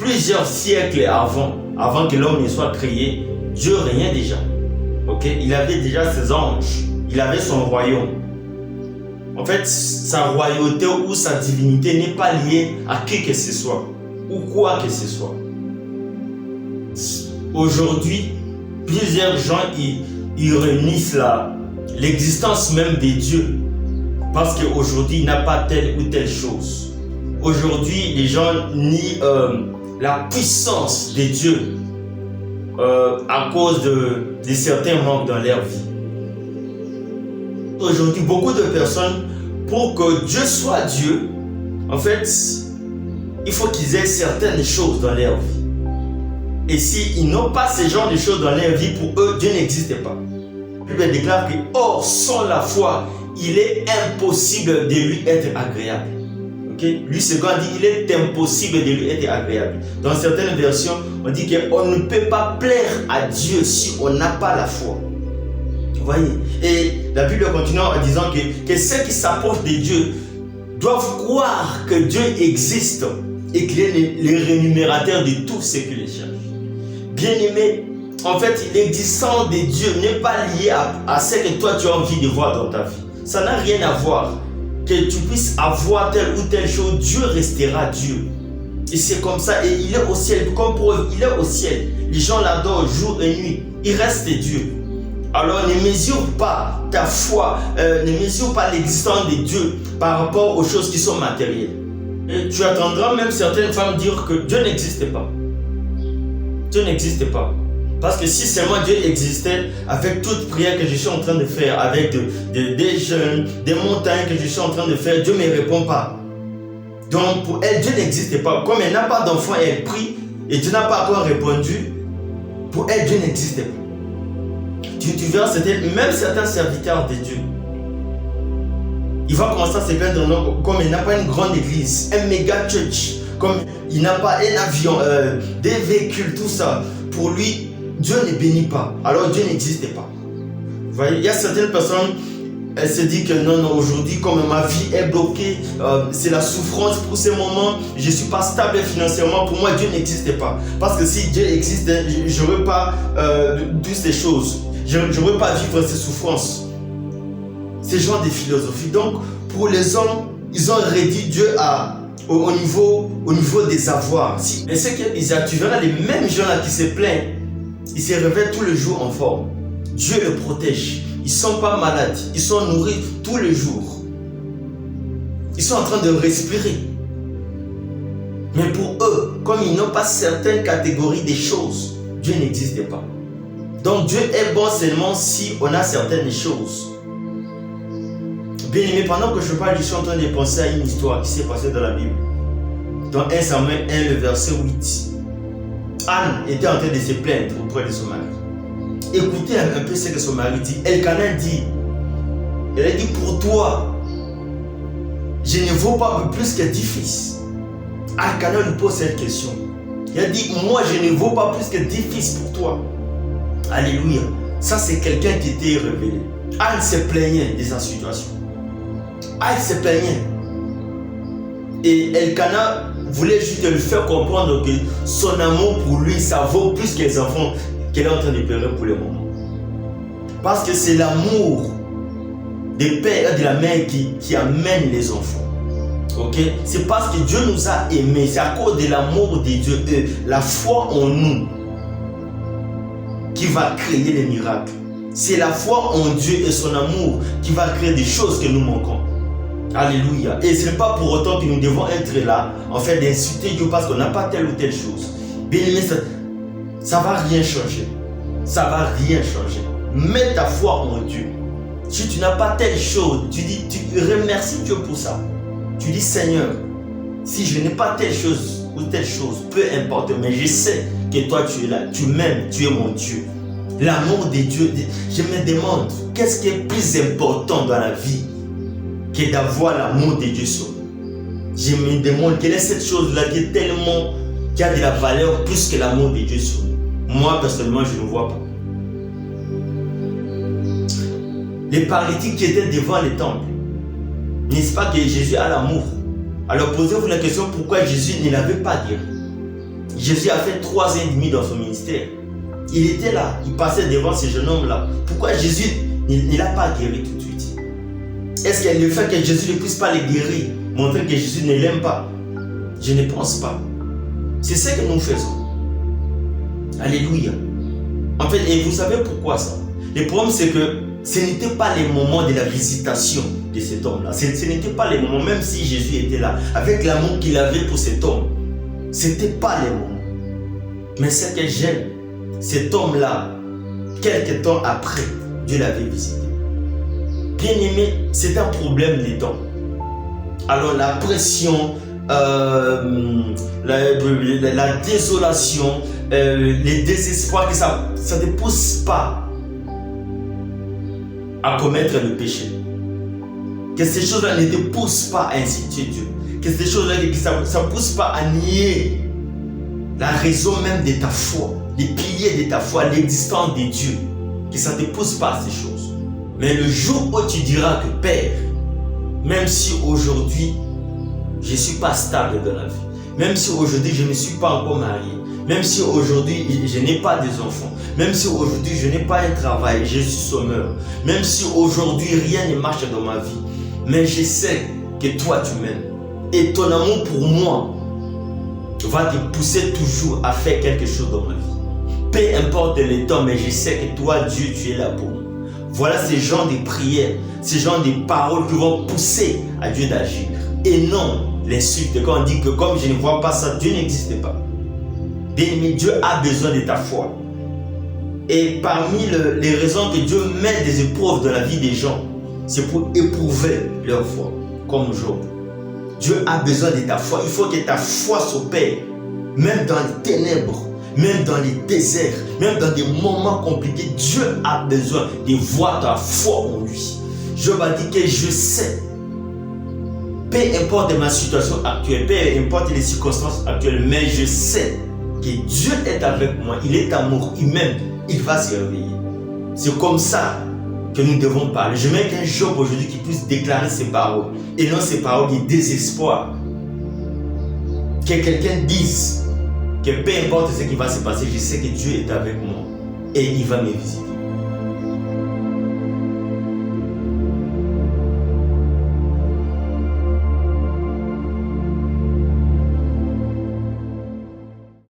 plusieurs siècles avant que l'homme ne soit créé, Dieu régnait déjà. Okay? Il avait déjà ses anges, il avait son royaume. En fait, sa royauté ou sa divinité n'est pas liée à qui que ce soit ou quoi que ce soit. Aujourd'hui, plusieurs gens ils réunissent l'existence même des dieux parce qu'aujourd'hui il n'y a pas telle ou telle chose. Aujourd'hui, les gens nient la puissance des dieux à cause de certains manques dans leur vie. Aujourd'hui, beaucoup de personnes, pour que Dieu soit Dieu, en fait, il faut qu'ils aient certaines choses dans leur vie. Et s'ils n'ont pas ce genre de choses dans leur vie, pour eux, Dieu n'existe pas. La Bible déclare que, or, sans la foi, il est impossible de lui être agréable. Okay? Lui, ce qu'on dit, il est impossible de lui être agréable. Dans certaines versions, on dit qu'on ne peut pas plaire à Dieu si on n'a pas la foi. Vous voyez? Et la Bible continue en disant que ceux qui s'approchent de Dieu doivent croire que Dieu existe et qu'il est le rémunérateur de tous ceux qui le cherchent. Bien-aimé, en fait, l'existence de Dieu n'est pas liée à ce que toi tu as envie de voir dans ta vie. Ça n'a rien à voir. Que tu puisses avoir telle ou telle chose, Dieu restera Dieu. Et c'est comme ça. Et il est au ciel. Comme preuve, il est au ciel. Les gens l'adorent jour et nuit. Il reste Dieu. Alors ne mesure pas ta foi, ne mesure pas l'existence de Dieu par rapport aux choses qui sont matérielles. Et tu attendras même certaines femmes dire que Dieu n'existe pas. Dieu n'existe pas. Parce que si seulement Dieu existait, avec toute prière que je suis en train de faire, avec des jeûnes, des montagnes que je suis en train de faire, Dieu ne me répond pas. Donc pour elle, Dieu n'existe pas. Comme elle n'a pas d'enfant, elle prie et Dieu n'a pas encore répondu. Pour elle, Dieu n'existe pas. Tu verras même certains serviteurs de Dieu. Il va commencer à se plaindre comme il n'a pas une grande église, un méga church, comme il n'a pas un avion, des véhicules, tout ça. Pour lui, Dieu ne bénit pas. Alors Dieu n'existe pas. Vous voyez, il y a certaines personnes, elles se disent que non, aujourd'hui, comme ma vie est bloquée, c'est la souffrance pour ces moments, je ne suis pas stable financièrement, pour moi, Dieu n'existe pas. Parce que si Dieu existe, je n'aurais pas toutes ces choses. Je n'aurais pas vivre ces souffrances. Ces genres de philosophie. Donc, pour les hommes, ils ont réduit Dieu au niveau des avoirs. Mais ce qu'il y a, tu verras les mêmes gens-là qui se plaignent, ils se réveillent tous les jours en forme. Dieu les protège. Ils ne sont pas malades. Ils sont nourris tous les jours. Ils sont en train de respirer. Mais pour eux, comme ils n'ont pas certaines catégories de choses, Dieu n'existe pas. Donc Dieu est bon seulement si on a certaines choses. Bien aimé, pendant que je parle, je suis en train de penser à une histoire qui s'est passée dans la Bible. Dans 1 Samuel 1, le verset 8. Anne était en train de se plaindre auprès de son mari. Écoutez un peu ce que son mari dit. Elkanah dit, elle a dit, pour toi, je ne vaux pas plus que 10 fils. Elkanah lui pose cette question. Il a dit, moi je ne vaux pas plus que 10 fils pour toi. Alléluia. Ça c'est quelqu'un qui était révélé. Anne se plaignait de sa situation. Anne se plaignait. Et Elkanah voulait juste lui faire comprendre que son amour pour lui, ça vaut plus que les enfants qu'elle est en train de pleurer pour le moment. Parce que c'est l'amour des pères et de la mère qui amène les enfants. Okay? C'est parce que Dieu nous a aimés. C'est à cause de l'amour de Dieu et la foi en nous qui va créer les miracles. C'est la foi en Dieu et son amour qui va créer des choses que nous manquons. Alléluia. Et ce n'est pas pour autant que nous devons être là, en fait, d'insulter Dieu parce qu'on n'a pas telle ou telle chose. Bien aimé, ça ne va rien changer. Ça ne va rien changer. Mets ta foi en Dieu. Si tu n'as pas telle chose, tu remercies Dieu pour ça. Tu dis, Seigneur, si je n'ai pas telle chose ou telle chose, peu importe, mais je sais que toi tu es là, tu m'aimes, tu es mon Dieu. L'amour de Dieu, je me demande, qu'est-ce qui est plus important dans la vie que d'avoir l'amour de Dieu sur nous? Je me demande quelle est cette chose-là qui a de la valeur plus que l'amour de Dieu sur nous. Moi, personnellement, je ne vois pas. Les paralytiques qui étaient devant les temples, n'est-ce pas que Jésus a l'amour? Alors posez-vous la question pourquoi Jésus ne l'avait pas guéri? Jésus a fait 3 ans et demi dans son ministère. Il était là, il passait devant ces jeunes hommes-là. Pourquoi Jésus ne l'a pas guéri tout de suite? Est-ce que le fait que Jésus ne puisse pas les guérir montrer que Jésus ne l'aime pas? Je ne pense pas. C'est ce que nous faisons. Alléluia. En fait, et vous savez pourquoi ça? Le problème, c'est que ce n'était pas les moments de la visitation de cet homme-là. Ce n'était pas les moments, même si Jésus était là, avec l'amour qu'il avait pour cet homme. Ce n'était pas les moments. Mais ce que j'aime, cet homme-là, quelques temps après, Dieu l'avait visité. Bien aimé, c'est un problème des temps. Alors la pression, la désolation, les désespoirs, que ça ne te pousse pas à commettre le péché. Que ces choses-là ne te poussent pas à insulter Dieu. Que ces choses-là, ça ne pousse pas à nier la raison même de ta foi, les piliers de ta foi, l'existence de Dieu. Que ça ne te pousse pas à ces choses. Mais le jour où tu diras que Père, même si aujourd'hui je ne suis pas stable dans la vie, même si aujourd'hui je ne me suis pas encore marié, même si aujourd'hui je n'ai pas des enfants, même si aujourd'hui je n'ai pas un travail, je suis chômeur, même si aujourd'hui rien ne marche dans ma vie, mais je sais que toi tu m'aimes et ton amour pour moi va te pousser toujours à faire quelque chose dans ma vie. Peu importe le temps, mais je sais que toi Dieu tu es là pour moi. Voilà ces genres de prières, ces genres de paroles qui vont pousser à Dieu d'agir. Et non l'insulte, quand on dit que comme je ne vois pas ça, Dieu n'existe pas. Bien-aimé, Dieu a besoin de ta foi. Et parmi les raisons que Dieu met des épreuves dans la vie des gens, c'est pour éprouver leur foi, comme Job. Dieu a besoin de ta foi. Il faut que ta foi s'opère, même dans les ténèbres, même dans les déserts, même dans des moments compliqués. Dieu a besoin de voir ta foi en lui. Job a dit que je sais, peu importe ma situation actuelle, peu importe les circonstances actuelles, mais je sais que Dieu est avec moi, il est amour, il m'aime, il va se réveiller. C'est comme ça que nous devons parler. Je mets qu'un Job aujourd'hui qui puisse déclarer ces paroles, et non ces paroles de désespoir. Que quelqu'un dise que peu importe ce qui va se passer, je sais que Dieu est avec moi et il va me visiter.